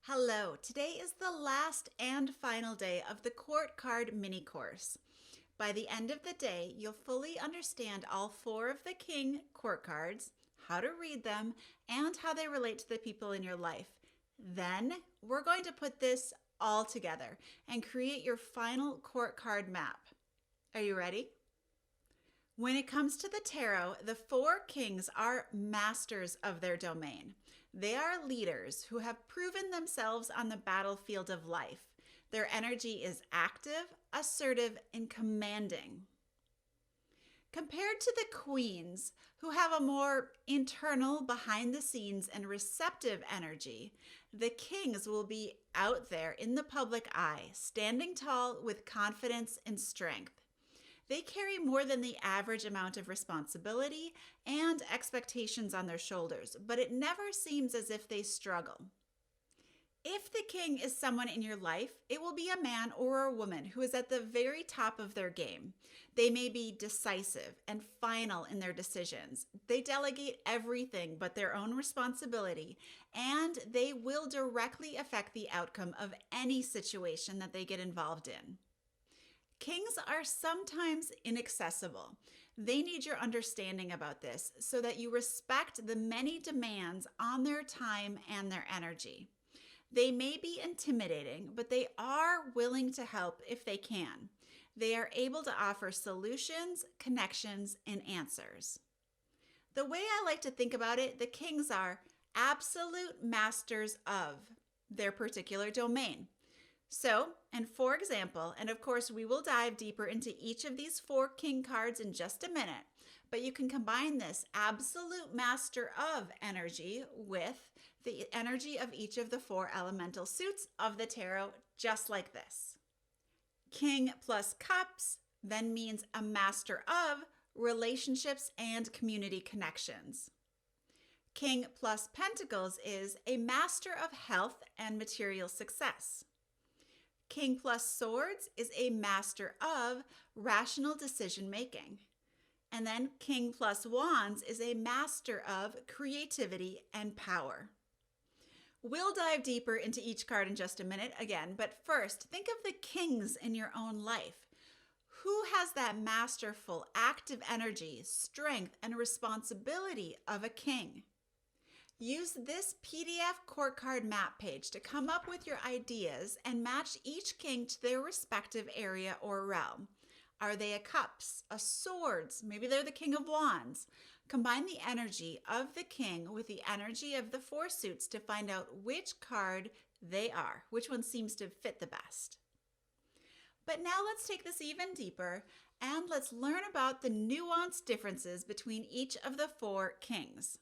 Hello, today is the last and final day of the court card mini course. By the end of the day, you'll fully understand all four of the king court cards, how to read them, and how they relate to the people in your life. Then we're going to put this all together and create your final court card map. Are you ready? When it comes to the tarot, the four kings are masters of their domain. They are leaders who have proven themselves on the battlefield of life. Their energy is active, assertive, and commanding. Compared to the queens, who have a more internal, behind the scenes, and receptive energy, the kings will be out there in the public eye, standing tall with confidence and strength. They carry more than the average amount of responsibility and expectations on their shoulders, but it never seems as if they struggle. If the king is someone in your life, it will be a man or a woman who is at the very top of their game. They may be decisive and final in their decisions. They delegate everything but their own responsibility, and they will directly affect the outcome of any situation that they get involved in. Kings are sometimes inaccessible. They need your understanding about this so that you respect the many demands on their time and their energy. They may be intimidating, but they are willing to help if they can. They are able to offer solutions, connections, and answers. The way I like to think about it, the kings are absolute masters of their particular domain. So, and for example, and of course we will dive deeper into each of these four king cards in just a minute, but you can combine this absolute master of energy with the energy of each of the four elemental suits of the tarot, just like this. King plus cups then means a master of relationships and community connections. King plus pentacles is a master of health and material success. King plus swords is a master of rational decision making. And then King plus wands is a master of creativity and power. We'll dive deeper into each card in just a minute again, but first, think of the kings in your own life. Who has that masterful, active energy, strength, and responsibility of a king? Use this PDF court card map page to come up with your ideas and match each king to their respective area or realm. Are they a cups, a swords? Maybe they're the king of wands. Combine the energy of the king with the energy of the four suits to find out which card they are, which one seems to fit the best. But now let's take this even deeper and let's learn about the nuanced differences between each of the four kings.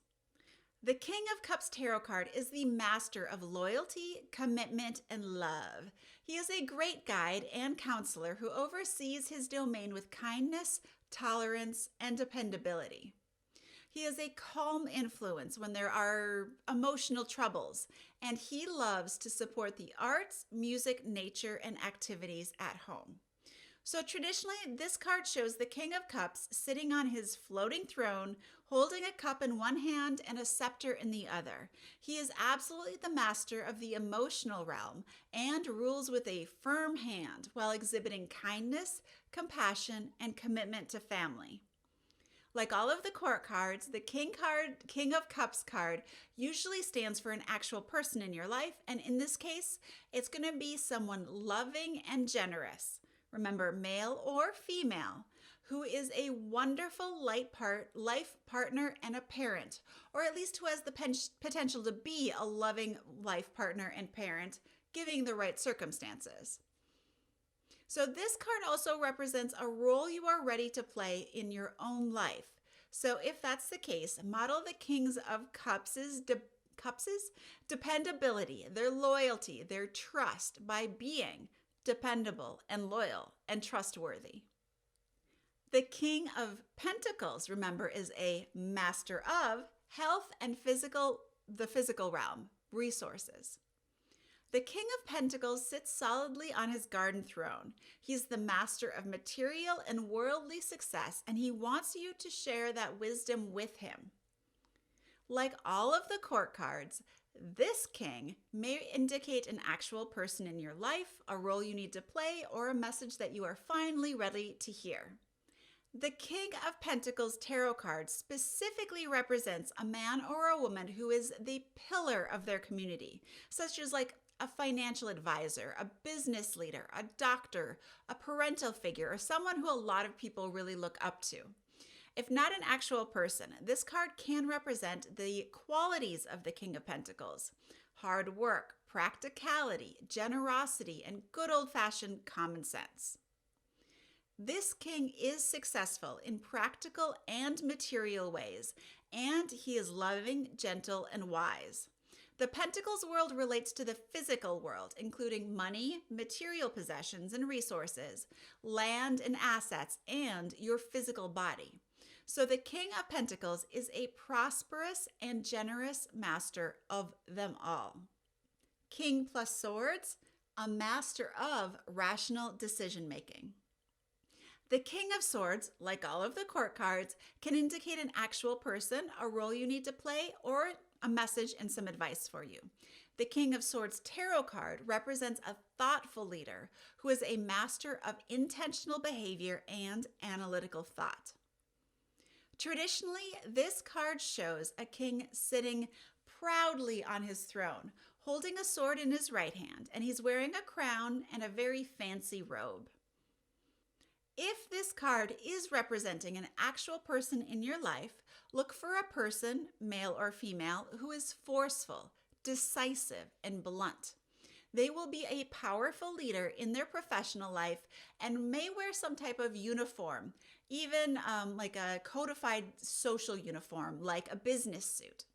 The King of Cups tarot card is the master of loyalty, commitment, and love. He is a great guide and counselor who oversees his domain with kindness, tolerance, and dependability. He is a calm influence when there are emotional troubles, and he loves to support the arts, music, nature, and activities at home. So traditionally, this card shows the King of Cups sitting on his floating throne, holding a cup in one hand and a scepter in the other. He is absolutely the master of the emotional realm and rules with a firm hand while exhibiting kindness, compassion, and commitment to family. Like all of the court cards, the King of Cups card usually stands for an actual person in your life, and in this case, it's going to be someone loving and generous. Remember, male or female, who is a wonderful life partner and a parent, or at least who has the potential to be a loving life partner and parent, given the right circumstances. So this card also represents a role you are ready to play in your own life. So if that's the case, model the Kings of Cups' dependability, their loyalty, their trust by being dependable and loyal and trustworthy. The King of Pentacles, remember, is a master of health and the physical realm, resources. The King of Pentacles sits solidly on his garden throne. He's the master of material and worldly success, and he wants you to share that wisdom with him. Like all of the court cards, This king may indicate an actual person in your life, a role you need to play, or a message that you are finally ready to hear. The King of Pentacles tarot card specifically represents a man or a woman who is the pillar of their community, such as like a financial advisor, a business leader, a doctor, a parental figure, or someone who a lot of people really look up to. If not an actual person, this card can represent the qualities of the King of Pentacles: hard work, practicality, generosity, and good old-fashioned common sense. This king is successful in practical and material ways, and he is loving, gentle, and wise. The Pentacles world relates to the physical world, including money, material possessions and resources, land and assets, and your physical body. So the King of Pentacles is a prosperous and generous master of them all. King plus swords, a master of rational decision making. The King of Swords, like all of the court cards, can indicate an actual person, a role you need to play, or a message and some advice for you. The King of Swords tarot card represents a thoughtful leader who is a master of intentional behavior and analytical thought. Traditionally, this card shows a king sitting proudly on his throne, holding a sword in his right hand, and he's wearing a crown and a very fancy robe. If this card is representing an actual person in your life, look for a person, male or female, who is forceful, decisive, and blunt. They will be a powerful leader in their professional life and may wear some type of uniform, even like a codified social uniform, like a business suit.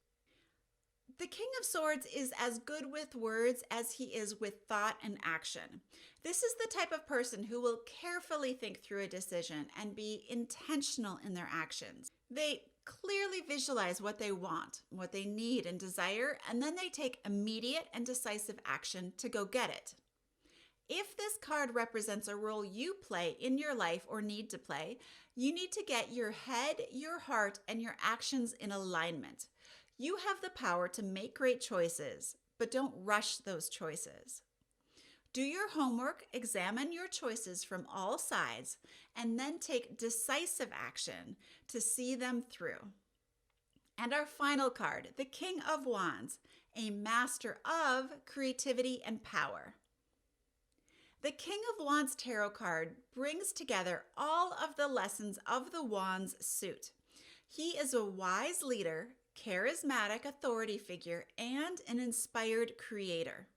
The King of Swords is as good with words as he is with thought and action. This is the type of person who will carefully think through a decision and be intentional in their actions. They clearly visualize what they want, what they need and desire, and then they take immediate and decisive action to go get it. If this card represents a role you play in your life or need to play, you need to get your head, your heart, and your actions in alignment. You have the power to make great choices, but don't rush those choices. Do your homework, examine your choices from all sides, and then take decisive action to see them through. And our final card, the King of Wands, a master of creativity and power. The King of Wands tarot card brings together all of the lessons of the Wands suit. He is a wise leader, charismatic authority figure, and an inspired creator.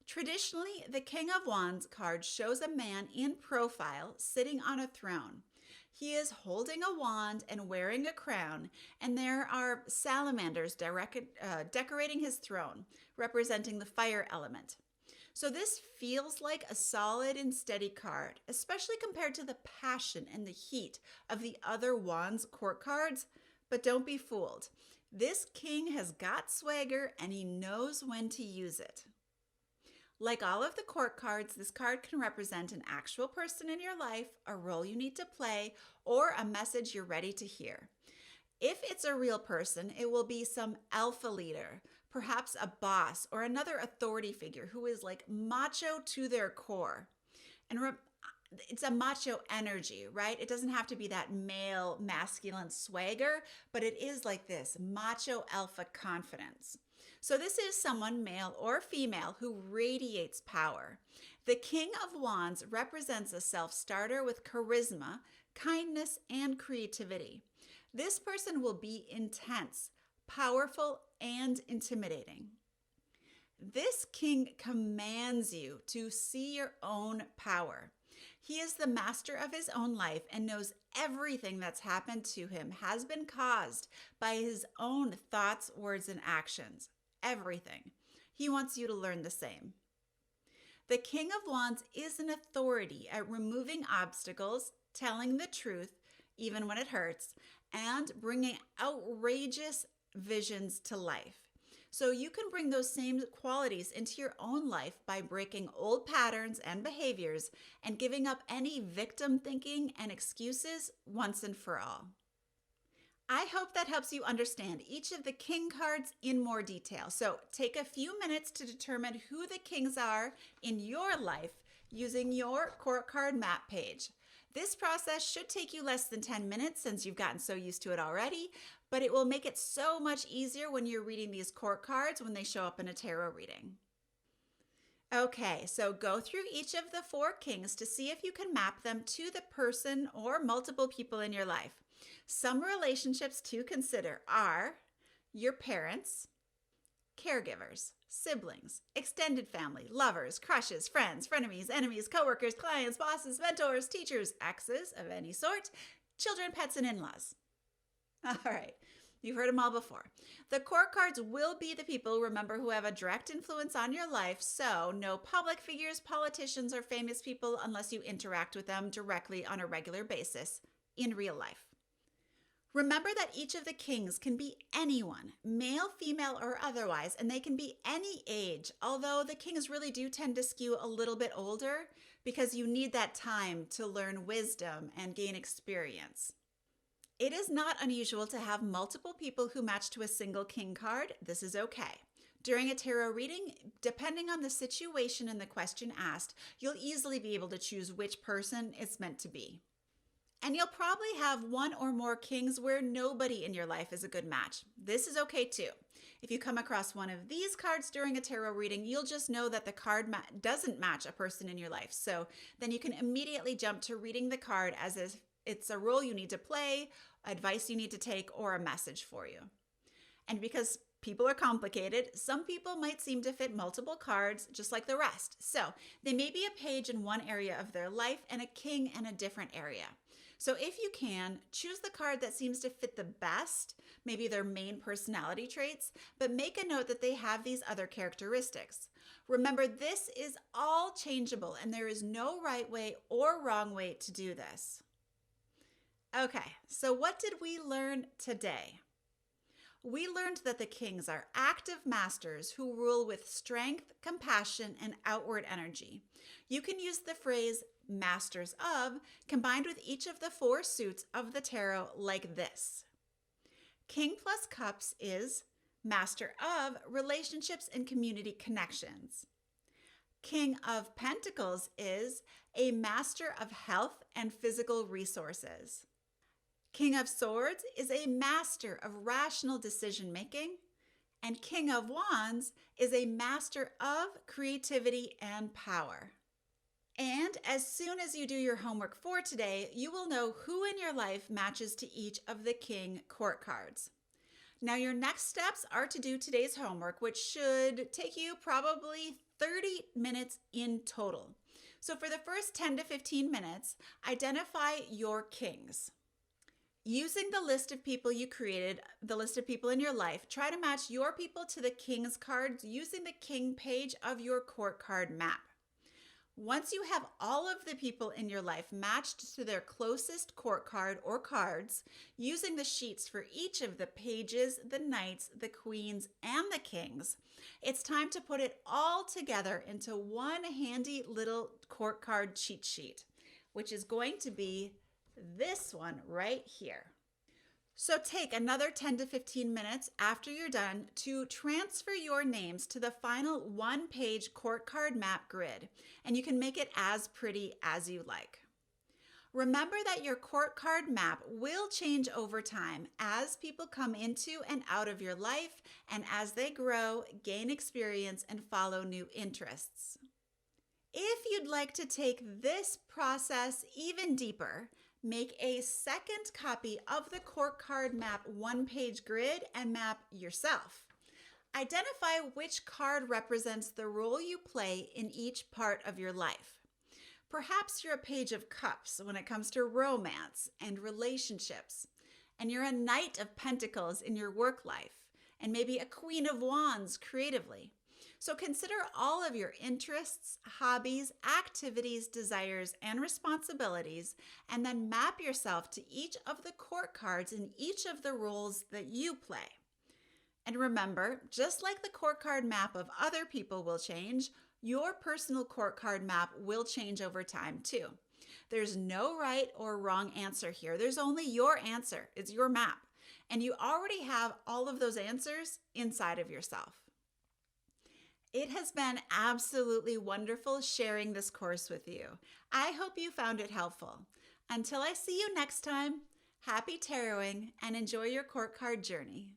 Traditionally, the King of Wands card shows a man in profile sitting on a throne. He is holding a wand and wearing a crown, and there are salamanders decorating his throne, representing the fire element. So this feels like a solid and steady card, especially compared to the passion and the heat of the other Wands court cards. But don't be fooled. This king has got swagger and he knows when to use it. Like all of the court cards, this card can represent an actual person in your life, a role you need to play, or a message you're ready to hear. If it's a real person, it will be some alpha leader, perhaps a boss or another authority figure who is like macho to their core. And it's a macho energy, right? It doesn't have to be that male, masculine swagger, but it is like this macho alpha confidence. So this is someone, male or female, who radiates power. The King of Wands represents a self-starter with charisma, kindness, and creativity. This person will be intense, powerful, and intimidating. This king commands you to see your own power. He is the master of his own life and knows everything that's happened to him has been caused by his own thoughts, words, and actions. Everything. He wants you to learn the same. The King of Wands is an authority at removing obstacles, telling the truth, even when it hurts, and bringing outrageous visions to life. So you can bring those same qualities into your own life by breaking old patterns and behaviors and giving up any victim thinking and excuses once and for all. I hope that helps you understand each of the king cards in more detail. So take a few minutes to determine who the kings are in your life using your court card map page. This process should take you less than 10 minutes since you've gotten so used to it already, but it will make it so much easier when you're reading these court cards when they show up in a tarot reading. Okay, so go through each of the four kings to see if you can map them to the person or multiple people in your life. Some relationships to consider are your parents, caregivers, siblings, extended family, lovers, crushes, friends, frenemies, enemies, coworkers, clients, bosses, mentors, teachers, exes of any sort, children, pets, and in-laws. All right. You've heard them all before. The court cards will be the people, remember, who have a direct influence on your life, so no public figures, politicians, or famous people unless you interact with them directly on a regular basis in real life. Remember that each of the kings can be anyone, male, female, or otherwise, and they can be any age, although the kings really do tend to skew a little bit older because you need that time to learn wisdom and gain experience. It is not unusual to have multiple people who match to a single king card. This is okay. During a tarot reading, depending on the situation and the question asked, you'll easily be able to choose which person it's meant to be. And you'll probably have one or more kings where nobody in your life is a good match. This is okay too. If you come across one of these cards during a tarot reading, you'll just know that the card doesn't match a person in your life. So then you can immediately jump to reading the card as if it's a role you need to play, advice you need to take, or a message for you. And because people are complicated, some people might seem to fit multiple cards just like the rest. So they may be a page in one area of their life and a king in a different area. So if you can, choose the card that seems to fit the best, maybe their main personality traits, but make a note that they have these other characteristics. Remember, this is all changeable and there is no right way or wrong way to do this. Okay, so what did we learn today? We learned that the kings are active masters who rule with strength, compassion, and outward energy. You can use the phrase masters of combined with each of the four suits of the tarot like this. King plus cups is master of relationships and community connections. King of pentacles is a master of health and physical resources. King of Swords is a master of rational decision making, and King of Wands is a master of creativity and power. And as soon as you do your homework for today, you will know who in your life matches to each of the king court cards. Now your next steps are to do today's homework, which should take you probably 30 minutes in total. So for the first 10 to 15 minutes, identify your kings. Using the list of people you created, the list of people in your life, try to match your people to the king's cards using the king page of your court card map. Once you have all of the people in your life matched to their closest court card or cards, using the sheets for each of the pages, the knights, the queens, and the kings, it's time to put it all together into one handy little court card cheat sheet, which is going to be this one right here. So take another 10 to 15 minutes after you're done to transfer your names to the final one-page court card map grid, and you can make it as pretty as you like. Remember that your court card map will change over time as people come into and out of your life and as they grow, gain experience, and follow new interests. If you'd like to take this process even deeper, make a second copy of the court card map one-page grid and map yourself. Identify which card represents the role you play in each part of your life. Perhaps you're a page of cups when it comes to romance and relationships, and you're a knight of pentacles in your work life, and maybe a queen of wands creatively. So consider all of your interests, hobbies, activities, desires, and responsibilities, and then map yourself to each of the court cards in each of the roles that you play. And remember, just like the court card map of other people will change, your personal court card map will change over time too. There's no right or wrong answer here. There's only your answer. It's your map. and you already have all of those answers inside of yourself. It has been absolutely wonderful sharing this course with you. I hope you found it helpful. Until I see you next time, happy taroting and enjoy your court card journey.